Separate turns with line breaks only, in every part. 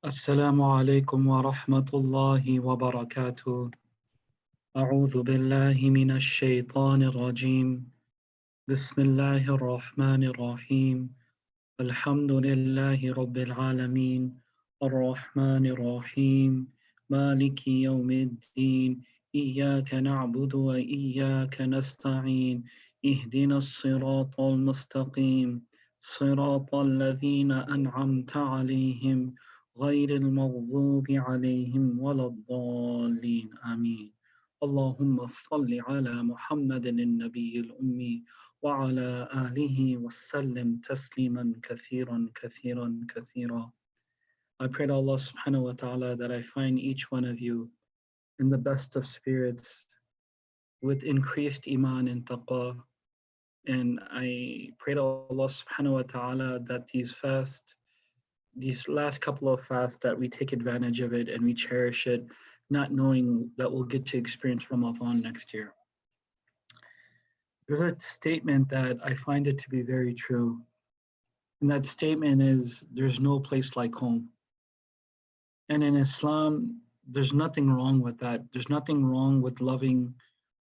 السلام عليكم ورحمة الله وبركاته. أعوذ بالله من الشيطان الرجيم. بسم الله الرحمن الرحيم. الحمد لله رب العالمين الرحمن الرحيم مالك يوم الدين إياك نعبد وإياك نستعين اهدنا الصراط المستقيم صراط الذين أنعمت عليهم غير المغضوب عليهم ولا الضالين آمين. اللهم صل على محمد النبي الأمي وعلى آله وسلم تسليما كثيرا كثيرا كثيرا. I pray to Allah subhanahu wa ta'ala that I find each one of you in the best of spirits with increased iman and taqwa. And I pray to Allah subhanahu wa ta'ala that these last couple of fasts, that we take advantage of it and we cherish it, not knowing that we'll get to experience Ramadan next year. There's a statement that I find it to be very true. And that statement is, there's no place like home. And in Islam, there's nothing wrong with that. There's nothing wrong with loving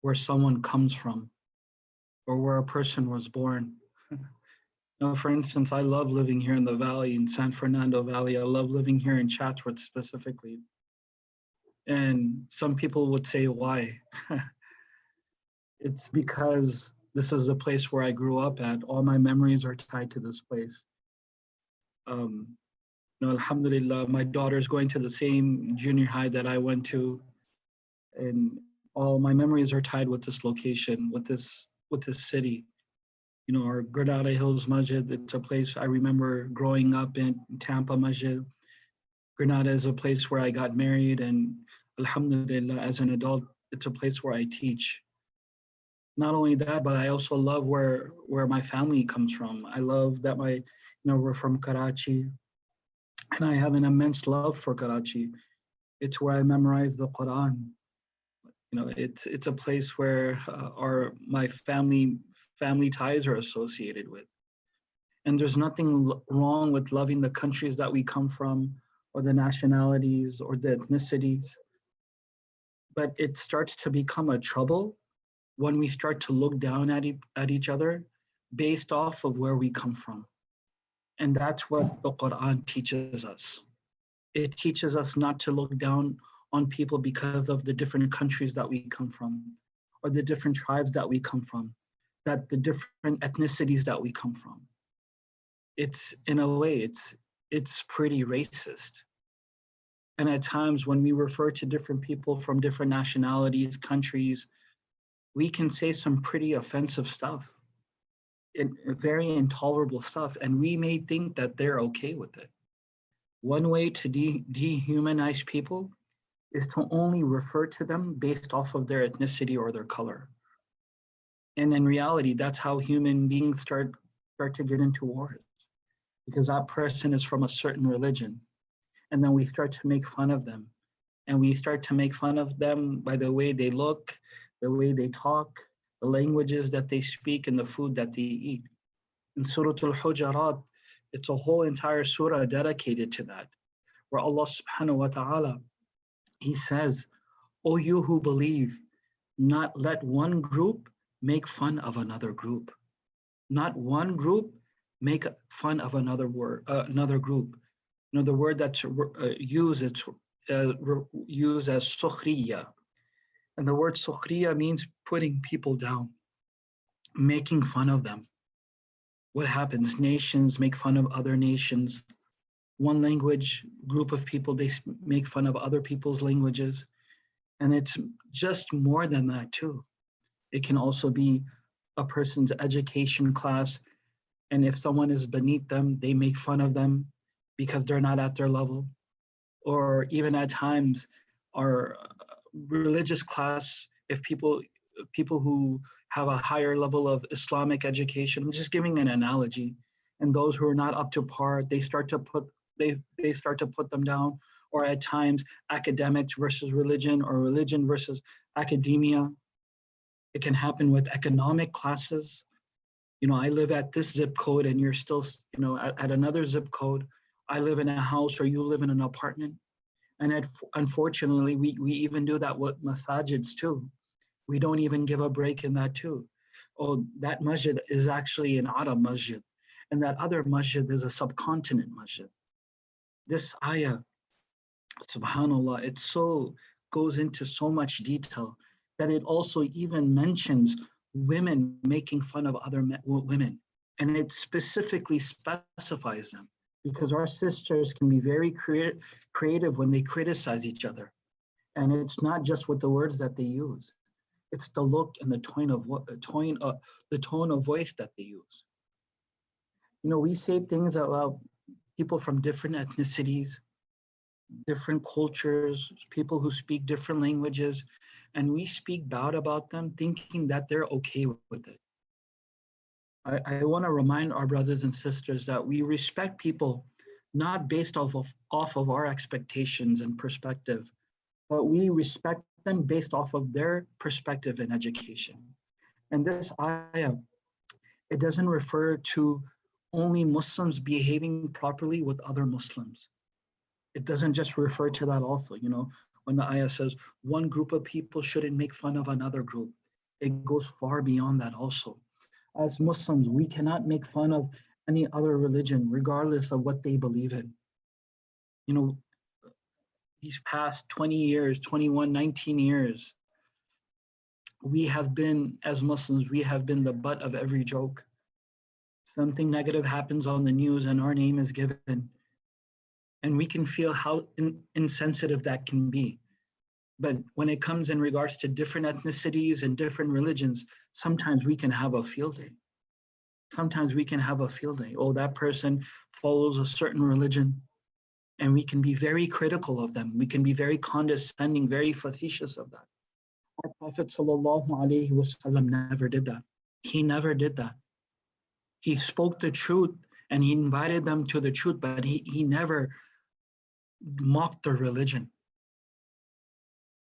where someone comes from or where a person was born. For instance, I love living here in the valley, in San Fernando Valley. I love living here in Chatsworth specifically. And some people would say, why? It's because this is the place where I grew up at. All my memories are tied to this place. Alhamdulillah, my daughter's going to the same junior high that I went to. And all my memories are tied with this location, with this city. Our Granada Hills Masjid, it's a place I remember growing up in. Tampa Masjid. Granada is a place where I got married, and alhamdulillah, as an adult, it's a place where I teach. Not only that, but I also love where my family comes from. I love that we're from Karachi, and I have an immense love for Karachi. It's where I memorized the Qur'an. It's a place where my family ties are associated with. And there's nothing wrong with loving the countries that we come from, or the nationalities, or the ethnicities. But it starts to become a trouble when we start to look down at each other based off of where we come from. And that's what the Qur'an teaches us. It teaches us not to look down on people because of the different countries that we come from, or the different tribes that we come from, that the different ethnicities that we come from. It's, in a way, it's pretty racist. And at times when we refer to different people from different nationalities, countries, we can say some pretty offensive stuff, very intolerable stuff, and we may think that they're okay with it. One way to dehumanize people is to only refer to them based off of their ethnicity or their color. And in reality, that's how human beings start to get into wars, because that person is from a certain religion. And then we start to make fun of them. And we start to make fun of them by the way they look, the way they talk, the languages that they speak, and the food that they eat. In Surah Al-Hujarat, it's a whole entire surah dedicated to that, where Allah subhanahu wa ta'ala, He says, "O you who believe, not let one group make fun of another group." Not one group make fun of another group. The word that's used as sukhriya. And the word sukhriya means putting people down, making fun of them. What happens? Nations make fun of other nations. One language, group of people, they make fun of other people's languages. And it's just more than that too. It can also be a person's education class. And if someone is beneath them, they make fun of them because they're not at their level. Or even at times, our religious class, if people who have a higher level of Islamic education, I'm just giving an analogy, and those who are not up to par, they start to put them down. Or at times, academics versus religion, or religion versus academia. It can happen with economic classes. I live at this zip code and you're still, at another zip code. I live in a house or you live in an apartment. And unfortunately, we even do that with masajids too. We don't even give a break in that too. Oh, that masjid is actually an Arab masjid, and that other masjid is a subcontinent masjid. This ayah, subhanallah, it so goes into so much detail that it also even mentions women making fun of other women, and it specifically specifies them because our sisters can be very creative when they criticize each other, and it's not just with the words that they use; it's the look and the tone of voice that they use. You know, we say things about people from different ethnicities, different cultures, people who speak different languages, and we speak bad about them thinking that they're okay with it. I want to remind our brothers and sisters that we respect people not based off of our expectations and perspective, but we respect them based off of their perspective and education. And this ayah, it doesn't refer to only Muslims behaving properly with other Muslims. It doesn't just refer to that also, you know, when the ayah says one group of people shouldn't make fun of another group. It goes far beyond that also. As Muslims, we cannot make fun of any other religion, regardless of what they believe in. You know, these past 20 years, 21, 19 years, we have been, as Muslims, we have been the butt of every joke. Something negative happens on the news and our name is given. And we can feel how insensitive that can be. But when it comes in regards to different ethnicities and different religions, sometimes we can have a field day. Sometimes we can have a field day. Oh, that person follows a certain religion, and we can be very critical of them. We can be very condescending, very facetious of that. Our Prophet ﷺ never did that. He never did that. He spoke the truth and he invited them to the truth, but he never mocked their religion.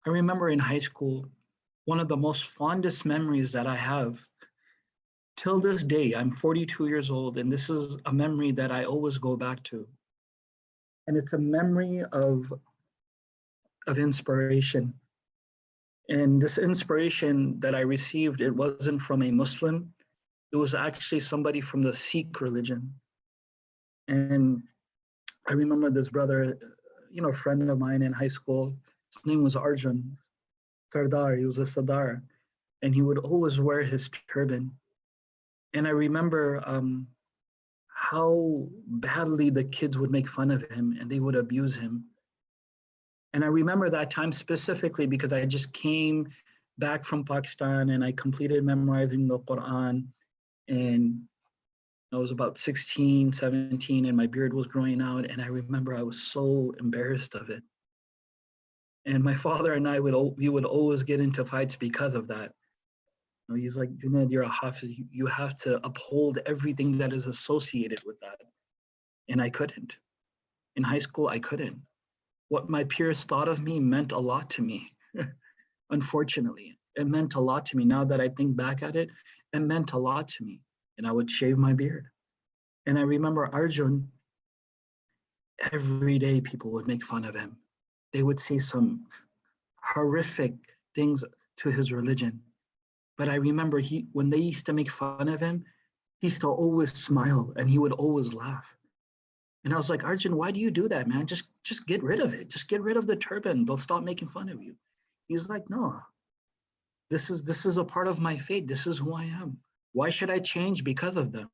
I remember in high school, one of the most fondest memories that I have till this day, I'm 42 years old, and this is a memory that I always go back to. And it's a memory of inspiration. And this inspiration that I received, it wasn't from a Muslim. It was actually somebody from the Sikh religion. And I remember this brother, you know, a friend of mine in high school, his name was Arjun Sardar, he was a Sardar, and he would always wear his turban. And I remember how badly the kids would make fun of him and they would abuse him. And I remember that time specifically because I just came back from Pakistan and I completed memorizing the Qur'an, and I was about 16, 17, and my beard was growing out. And I remember I was so embarrassed of it. And my father and I would always get into fights because of that. You know, he's like, Junaid, you're a hafiz. You have to uphold everything that is associated with that. And I couldn't. In high school, I couldn't. What my peers thought of me meant a lot to me. Unfortunately, it meant a lot to me. Now that I think back at it, it meant a lot to me. And I would shave my beard. And I remember Arjun, every day people would make fun of him. They would say some horrific things to his religion. But I remember when they used to make fun of him, he used to always smile and he would always laugh. And I was like, Arjun, why do you do that, man? Just get rid of it. Just get rid of the turban. They'll stop making fun of you. He's like, no, this is a part of my faith. This is who I am. Why should I change because of them?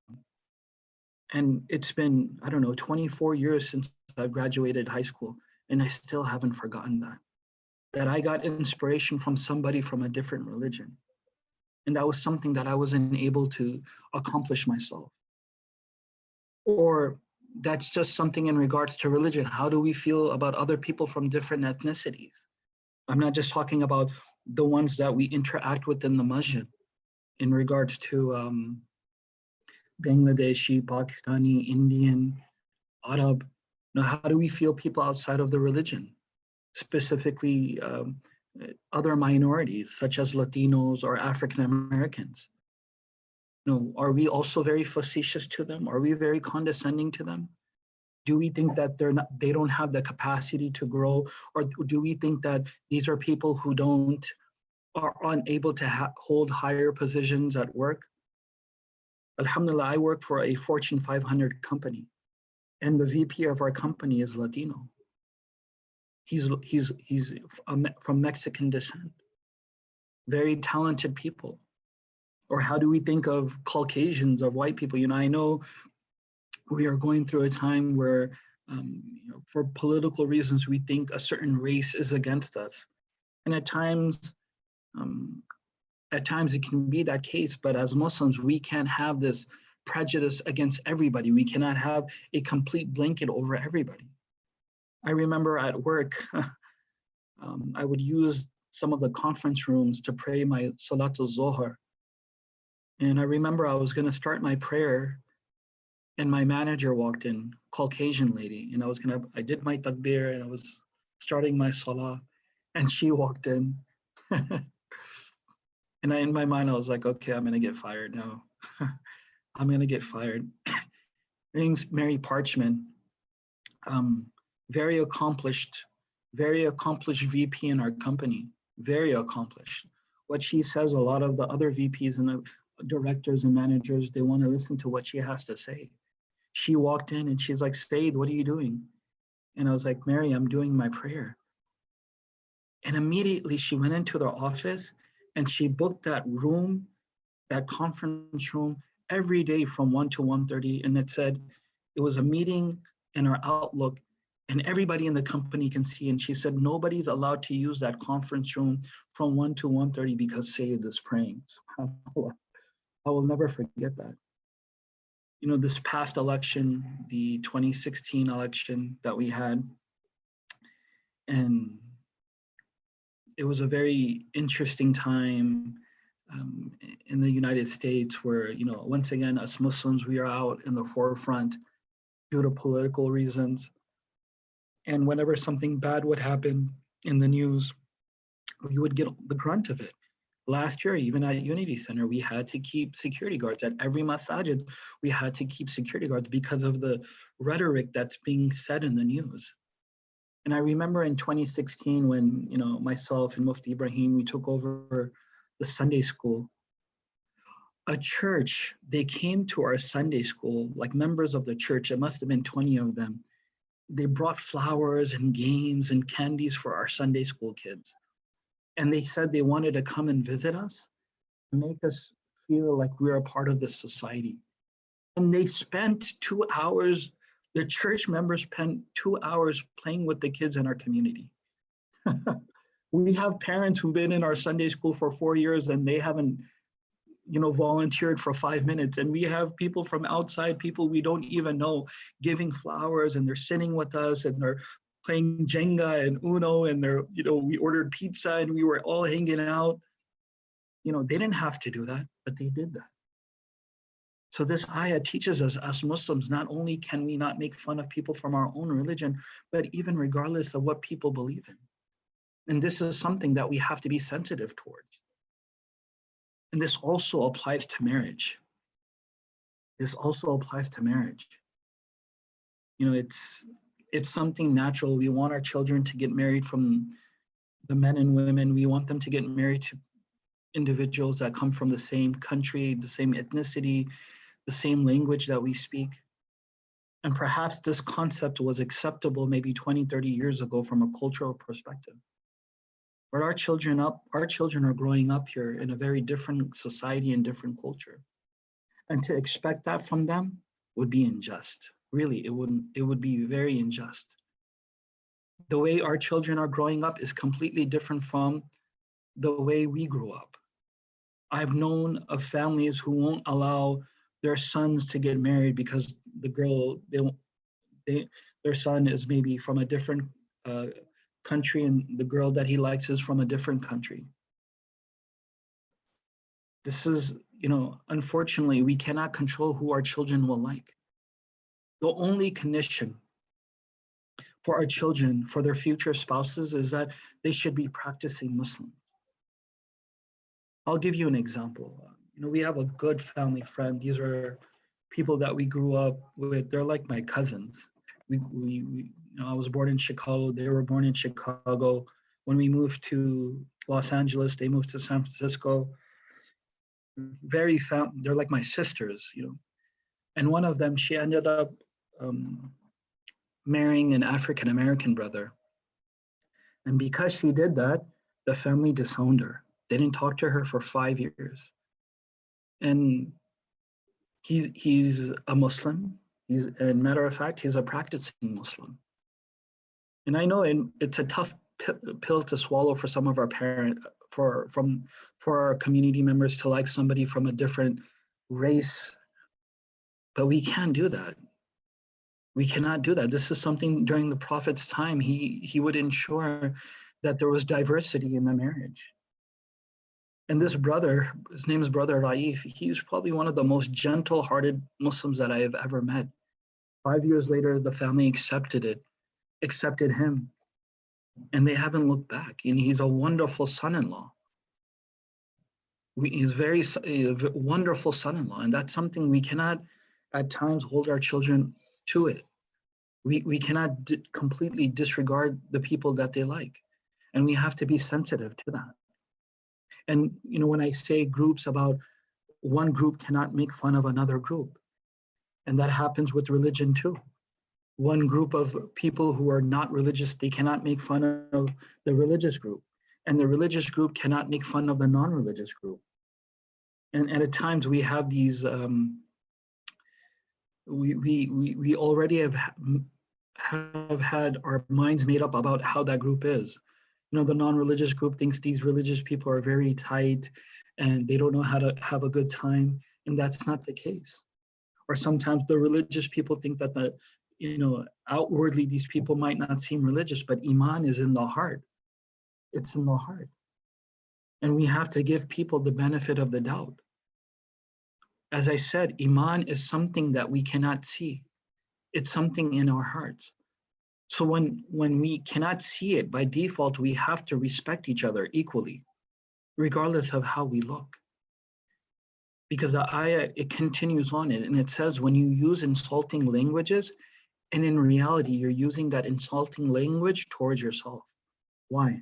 And it's been, I don't know, 24 years since I graduated high school, and I still haven't forgotten that I got inspiration from somebody from a different religion. And that was something that I wasn't able to accomplish myself. Or that's just something in regards to religion. How do we feel about other people from different ethnicities? I'm not just talking about the ones that we interact with in the masjid in regards to Bangladeshi, Pakistani, Indian, Arab. Now, how do we feel people outside of the religion, specifically other minorities such as Latinos or African Americans? You know, are we also very facetious to them? Are we very condescending to them? Do we think that they don't have the capacity to grow? Or do we think that these are people who are unable to hold higher positions at work? Alhamdulillah, I work for a Fortune 500 company, and the VP of our company is Latino. He's from Mexican descent. Very talented people. Or how do we think of Caucasians, of white people? I know we are going through a time where, for political reasons, we think a certain race is against us, and at times it can be that case. But as Muslims, we can't have this prejudice against everybody. We cannot have a complete blanket over everybody. I remember at work, I would use some of the conference rooms to pray my Salatul Zohar. And I remember I was going to start my prayer, and my manager walked in, Caucasian lady, and I did my takbir, and I was starting my salah, and she walked in. And in my mind, I was like, okay, I'm going to get fired now. I'm going to get fired. Her name's Mary Parchman. Very accomplished VP in our company, very accomplished. What she says, a lot of the other VPs and the directors and managers, they want to listen to what she has to say. She walked in and she's like, Saeed, what are you doing? And I was like, Mary, I'm doing my prayer. And immediately she went into their office and she booked that room, that conference room, every day from 1 to 1:30. And it said, it was a meeting in our Outlook, and everybody in the company can see. And she said, nobody's allowed to use that conference room from 1 to 1:30 because Sayyid is praying. SubhanAllah. I will never forget that. This past election, the 2016 election that we had, and it was a very interesting time in the United States where, once again, us Muslims, we are out in the forefront due to political reasons. And whenever something bad would happen in the news, we would get the grunt of it. Last year, even at Unity Center, we had to keep security guards. At every masajid, we had to keep security guards because of the rhetoric that's being said in the news. And I remember in 2016 when, myself and Mufti Ibrahim, we took over the Sunday school. A church, they came to our Sunday school, like members of the church, it must have been 20 of them. They brought flowers and games and candies for our Sunday school kids. And they said they wanted to come and visit us and make us feel like we're a part of this society. And they spent 2 hours, the church members spent 2 hours playing with the kids in our community. We have parents who've been in our Sunday school for 4 years and they haven't, volunteered for 5 minutes. And we have people from outside, people we don't even know, giving flowers, and they're sitting with us and they're playing Jenga and Uno, and we ordered pizza and we were all hanging out. They didn't have to do that, but they did that. So this ayah teaches us, as Muslims, not only can we not make fun of people from our own religion, but even regardless of what people believe in. And this is something that we have to be sensitive towards. And this also applies to marriage. This also applies to marriage. It's something natural. We want our children to get married from the men and women. We want them to get married to individuals that come from the same country, the same ethnicity, the same language that we speak. And perhaps this concept was acceptable maybe 20, 30 years ago from a cultural perspective. But our children are growing up here in a very different society and different culture. And to expect that from them would be unjust. Really, it would be very unjust. The way our children are growing up is completely different from the way we grew up. I've known of families who won't allow their sons to get married because the girl, their son is maybe from a different country and the girl that he likes is from a different country. This is, unfortunately, we cannot control who our children will like. The only condition for our children, for their future spouses, is that they should be practicing Muslim. I'll give you an example. We have a good family friend. These are people that we grew up with. They're like my cousins. I was born in Chicago. They were born in Chicago. When we moved to Los Angeles, they moved to San Francisco. They're like my sisters, And one of them, she ended up um, marrying an African American brother. And because she did that, the family disowned her. They didn't talk to her for 5 years. And he's a Muslim. He's, a matter of fact, he's a practicing Muslim. And I know it's a tough pill to swallow for some of our for our community members to like somebody from a different race, but we can't do that. We cannot do that. This is something during the Prophet's time. He would ensure that there was diversity in the marriage. And this brother, his name is Brother Raif, he's probably one of the most gentle-hearted Muslims that I have ever met. 5 years later, the family accepted him, and they haven't looked back. And he's a wonderful son-in-law. He's a wonderful son-in-law, and that's something we cannot at times hold our children to it. We cannot completely disregard the people that they like, and we have to be sensitive to that. And when I say groups, about one group cannot make fun of another group, and that happens with religion too. One group of people who are not religious, they cannot make fun of the religious group, and the religious group cannot make fun of the non-religious group. And at times we have these. We already have had our minds made up about how that group is. The non-religious group thinks these religious people are very tight and they don't know how to have a good time, and that's not the case. Or sometimes the religious people think that outwardly these people might not seem religious, but Iman is in the heart. It's in the heart. And we have to give people the benefit of the doubt. As I said, Iman is something that we cannot see. It's something in our hearts. So when we cannot see it, by default, we have to respect each other equally, regardless of how we look. Because the ayah, it continues on and it says, when you use insulting languages, and in reality, you're using that insulting language towards yourself. Why?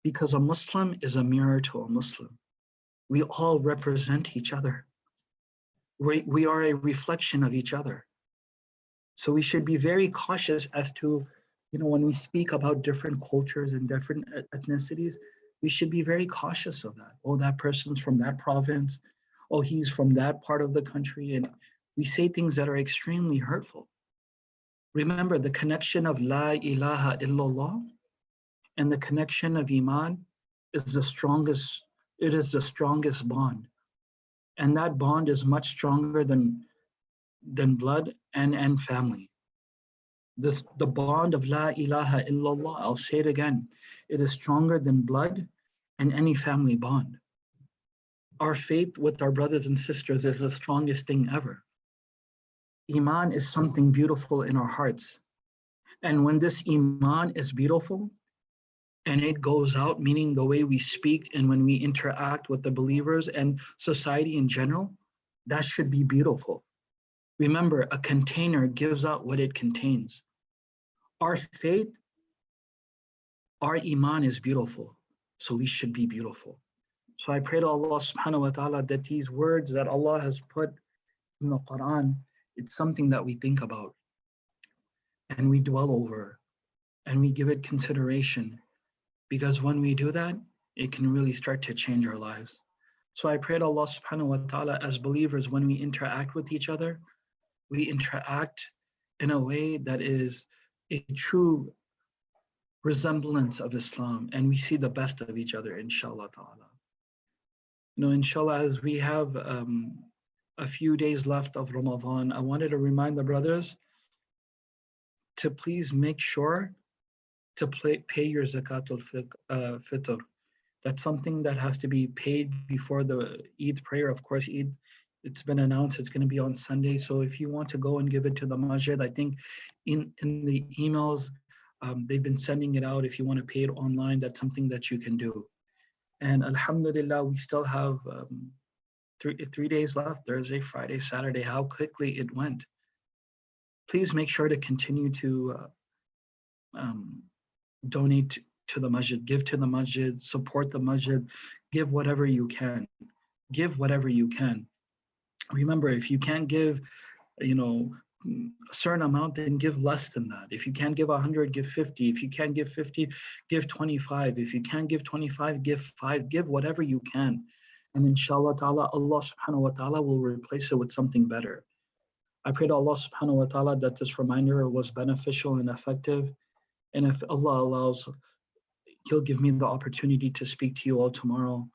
Because a Muslim is a mirror to a Muslim. We all represent each other. We are a reflection of each other. So we should be very cautious as to, when we speak about different cultures and different ethnicities, we should be very cautious of that. Oh, that person's from that province. Oh, he's from that part of the country. And we say things that are extremely hurtful. Remember, the connection of La ilaha illallah and the connection of Iman is the strongest. It is the strongest bond. And that bond is much stronger than blood and family. The bond of La ilaha illallah, I'll say it again, it is stronger than blood and any family bond. Our faith with our brothers and sisters is the strongest thing ever. Iman is something beautiful in our hearts. And when this Iman is beautiful and it goes out, meaning the way we speak and when we interact with the believers and society in general, that should be beautiful. Remember, a container gives out what it contains. Our faith, our Iman is beautiful, so we should be beautiful. So I pray to Allah subhanahu wa ta'ala that these words that Allah has put in the Qur'an, it's something that we think about and we dwell over and we give it consideration, because when we do that, it can really start to change our lives. So I pray to Allah subhanahu wa ta'ala, as believers, when we interact with each other, we interact in a way that is a true resemblance of Islam, and we see the best of each other, inshallah ta'ala. Inshallah, as we have a few days left of Ramadan, I wanted to remind the brothers to please make sure to pay your zakatul fitr. That's something that has to be paid before the Eid prayer. Of course, Eid, it's been announced it's going to be on Sunday. So if you want to go and give it to the masjid, I think in the emails, they've been sending it out. If you want to pay it online, that's something that you can do. And alhamdulillah, we still have 3 days left, Thursday, Friday, Saturday. How quickly it went. Please make sure to continue to donate to the masjid, give to the masjid, support the masjid, give whatever you can. Give whatever you can. Remember, if you can't give, you know, a certain amount, then give less than that. If you can't give 100, give 50. If you can't give 50, give 25. If you can't give 25, give 5. Give whatever you can. And inshallah ta'ala, Allah subhanahu wa ta'ala will replace it with something better. I pray to Allah subhanahu wa ta'ala that this reminder was beneficial and effective. And if Allah allows, He'll give me the opportunity to speak to you all tomorrow.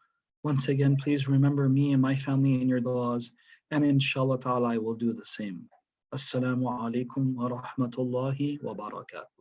Once again, please remember me and my family in your du'as. And inshallah ta'ala, I will do the same. Assalamu alaikum wa rahmatullahi wa barakatuh.